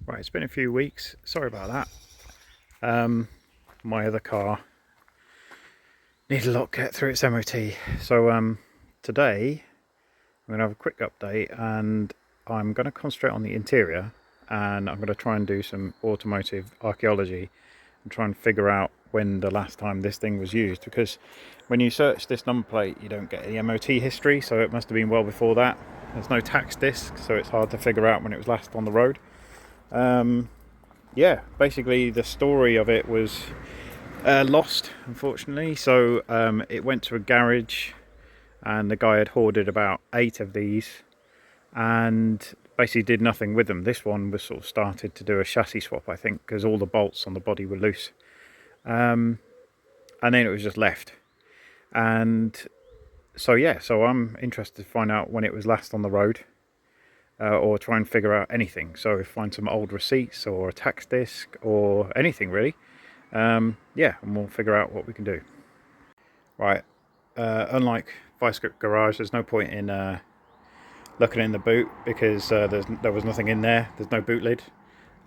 Right, it's been a few weeks. Sorry about that. My other car needed a lot get through its MOT. So today I'm going to have a quick update, and I'm going to concentrate on the interior, and I'm going to try and do some automotive archaeology and try and figure out when the last time this thing was used, because when you search this number plate you don't get any MOT history, so it must have been well before that. There's no tax disc, so it's hard to figure out when it was last on the road. Yeah, basically the story of it was lost, unfortunately. So it went to a garage, and the guy had hoarded about 8 of these and basically did nothing with them. This one was sort of started to do a chassis swap, I think, because all the bolts on the body were loose. And then it was just left. And so yeah, so I'm interested to find out when it was last on the road. Or try and figure out anything. So find some old receipts or a tax disc or anything really. Yeah, and we'll figure out what we can do. Right, unlike Vice Grip Garage, there's no point in looking in the boot, because there was nothing in there. There's no boot lid.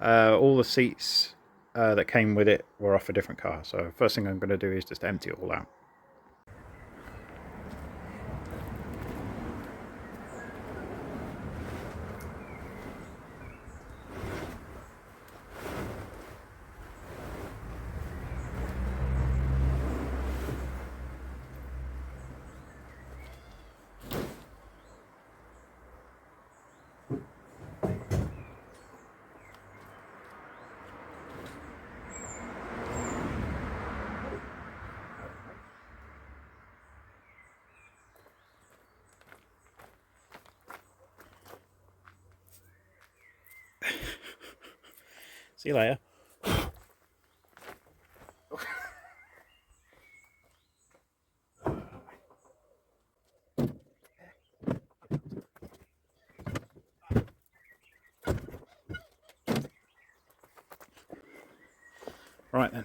All the seats that came with it were off a different car. So first thing I'm going to do is just empty it all out. See you later. Right then,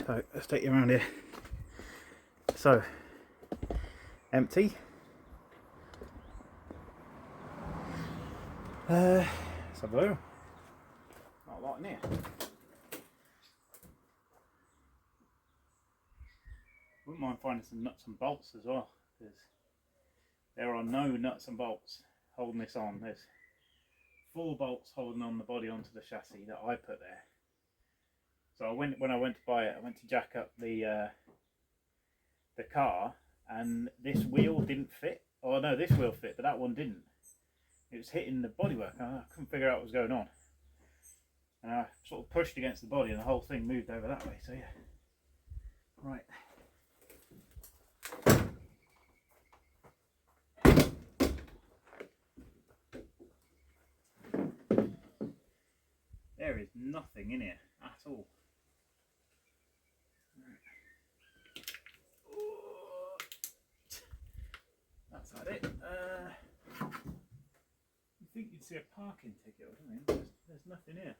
so let's take you around here. So, empty. Let's have a look. Not a lot in here. Wouldn't mind finding some nuts and bolts as well, because there are no nuts and bolts holding this on. There's 4 bolts holding on the body onto the chassis that I put there. So when I went to buy it, I went to jack up the car, and this wheel didn't fit. Oh no, this wheel fit, but that one didn't. It was hitting the bodywork. I couldn't figure out what was going on, and I sort of pushed against the body, and the whole thing moved over that way. So yeah, right. There is nothing in here at all. That's not it. You think you'd see a parking ticket or something? There's nothing here.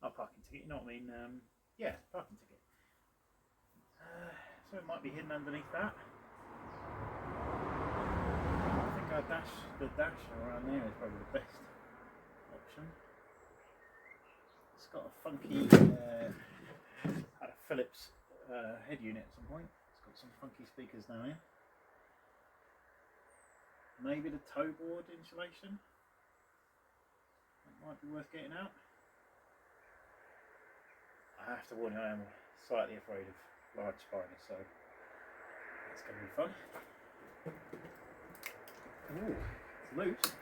Not parking ticket, you know what I mean? Yeah, parking ticket. So it might be hidden underneath that. I think the dash around there is probably the best option. It's got a funky, had a Philips head unit at some point. It's got some funky speakers down here. Maybe the toe board insulation. That might be worth getting out. I have to warn you, I am slightly afraid of large spiders, so that's going to be fun. Ooh, it's loose.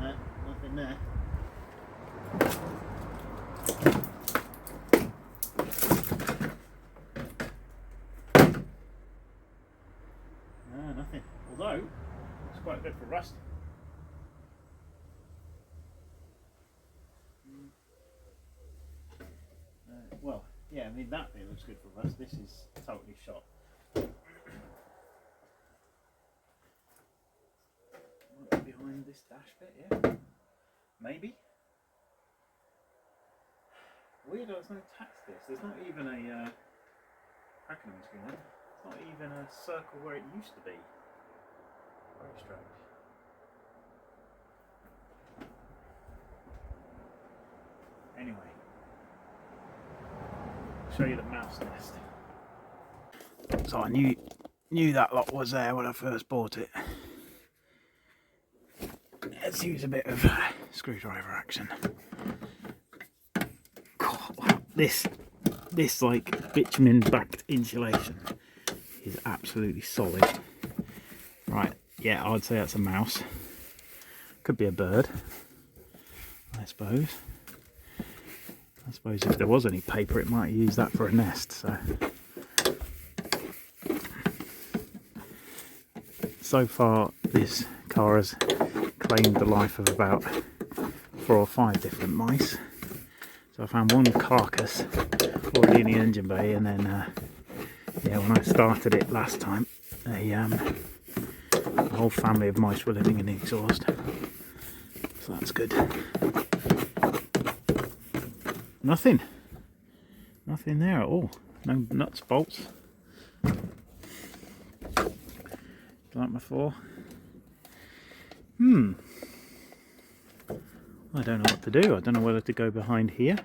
No, nothing there. No, nothing. Although, it's quite good for rust. Well, yeah, I mean that bit looks good for rust. This is totally shot. Might be behind this dash bit, yeah? Maybe. Weird, there's no tax disc. There's not even a packing on screen. Not even a circle where it used to be. Very strange. Anyway, I'll show you the mouse nest. So I knew that lot was there when I first bought it. Let's use a bit of screwdriver action. God, this like bitumen backed insulation is absolutely solid. Right, yeah, I'd say that's a mouse. Could be a bird, I suppose. I suppose if there was any paper, it might use that for a nest. So far, this car has claimed the life of about 4 or 5 different mice. So I found one carcass already in the engine bay, and then yeah, when I started it last time, a whole family of mice were living in the exhaust. So that's good. Nothing there at all. No nuts, bolts. Like before. I don't know what to do. I don't know whether to go behind here.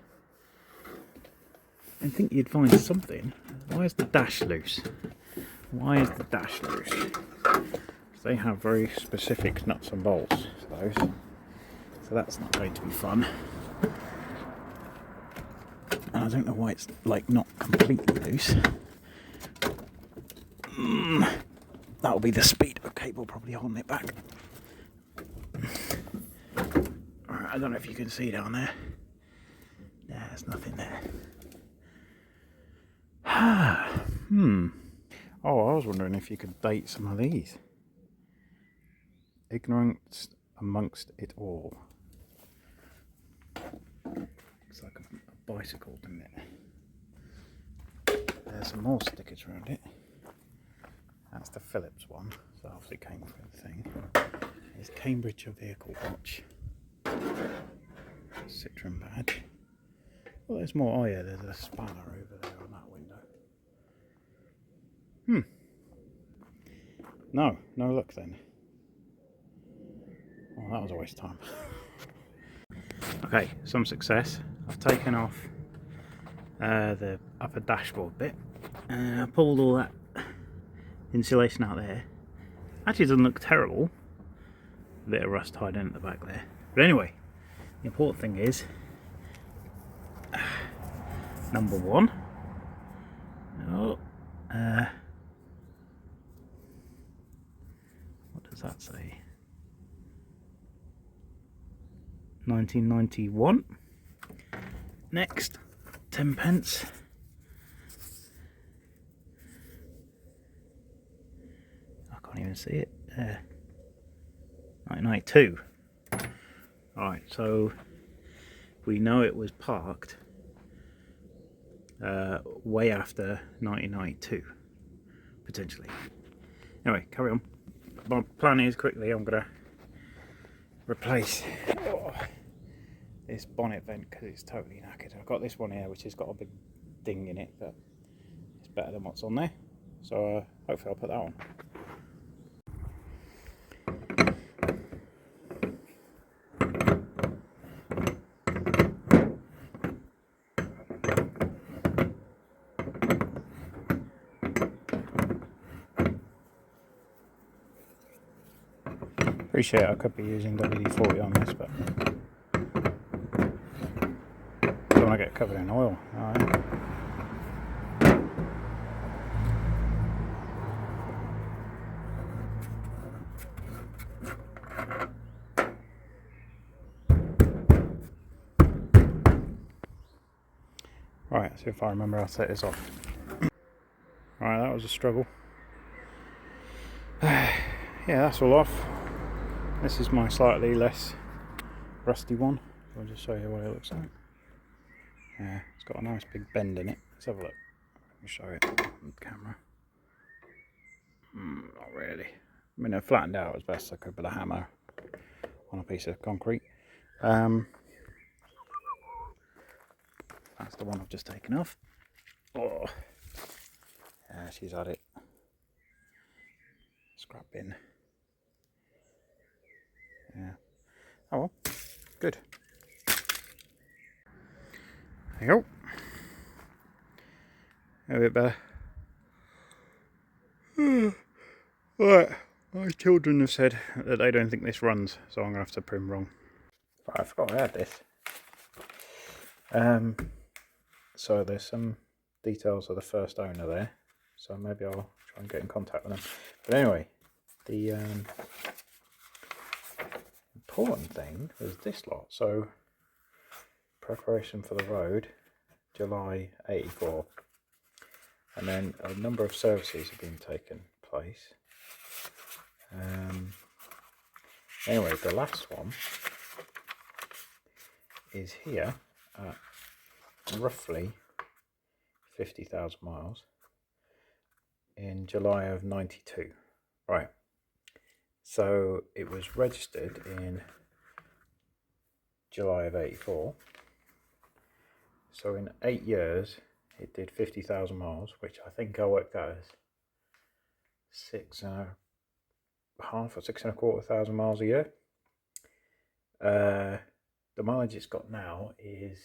I think you'd find something. Why is the dash loose? Why is the dash loose? They have very specific nuts and bolts, those. So that's not going to be fun. And I don't know why it's like not completely loose. That'll be the speed of cable probably holding it back. Right, I don't know if you can see down there. Nah, there's nothing there. Oh, I was wondering if you could date some of these. Ignorance amongst it all. Looks like a bicycle, doesn't it? There's some more stickers around it. That's the Phillips one, so obviously it came from the thing. It's Cambridgeshire Vehicle Watch. Citroen badge. Well, there's more. Oh yeah, there's a spanner over there on that window. No luck then. Well, that was a waste of time. Okay, some success. I've taken off the upper dashboard bit. I pulled all that insulation out there. Actually, it doesn't look terrible. A bit of rust hiding at the back there. But anyway, the important thing is number one. What does that say? 1991. Next, 10 pence. I can't even see it. 1992. Alright, so we know it was parked way after 1992, potentially. Anyway, carry on. My plan is quickly I'm going to replace this bonnet vent because it's totally knackered. I've got this one here which has got a big ding in it, but it's better than what's on there. So hopefully I'll put that on. Appreciate I could be using WD-40 on this, but don't want to get covered in oil. Alright. Right, see if I remember how to set this off. Alright, that was a struggle. Yeah, that's all off. This is my slightly less rusty one. I'll just show you what it looks like. Yeah, it's got a nice big bend in it. Let's have a look. Let me show it on the camera. Not really. I mean, I flattened out as best I could with a hammer on a piece of concrete. That's the one I've just taken off. Oh, yeah, she's had it. scrap bin. Yeah. Oh well, good. There you go. A bit better. Right, my children have said that they don't think this runs, so I'm going to have to prove them wrong. Right, I forgot I had this. So there's some details of the first owner there, so maybe I'll try and get in contact with them. But anyway, the important thing was this lot. So preparation for the road, July 84, and then a number of services have been taken place. Anyway, the last one is here at roughly 50,000 miles in July of 92. Right, so it was registered in July of 84. So in 8 years it did 50,000 miles, which I think I worked out as 6.5 or 6.25 thousand miles a year. The mileage it's got now is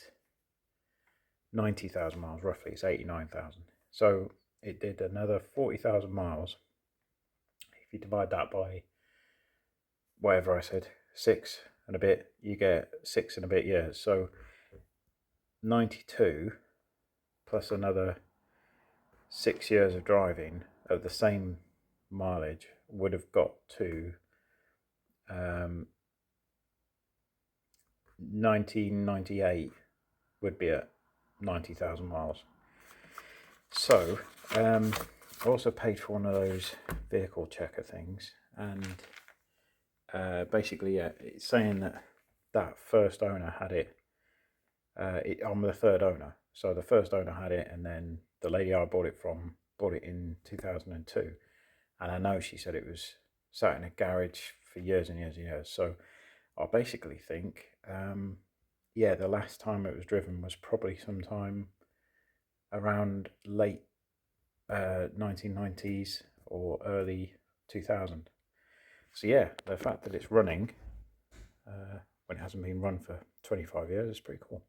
90,000 miles roughly. It's 89,000. So it did another 40,000 miles. If you divide that by whatever I said, 6 and a bit, you get 6 and a bit years. So 92 plus another 6 years of driving of the same mileage would have got to 1998 would be at 90,000 miles. So I also paid for one of those vehicle checker things, and basically, yeah, it's saying that that first owner had it. I'm the third owner, so the first owner had it, and then the lady I bought it from bought it in 2002, and I know she said it was sat in a garage for years and years and years. So I basically think, yeah, the last time it was driven was probably sometime around late 1990s or early 2000. So yeah, the fact that it's running when it hasn't been run for 25 years is pretty cool.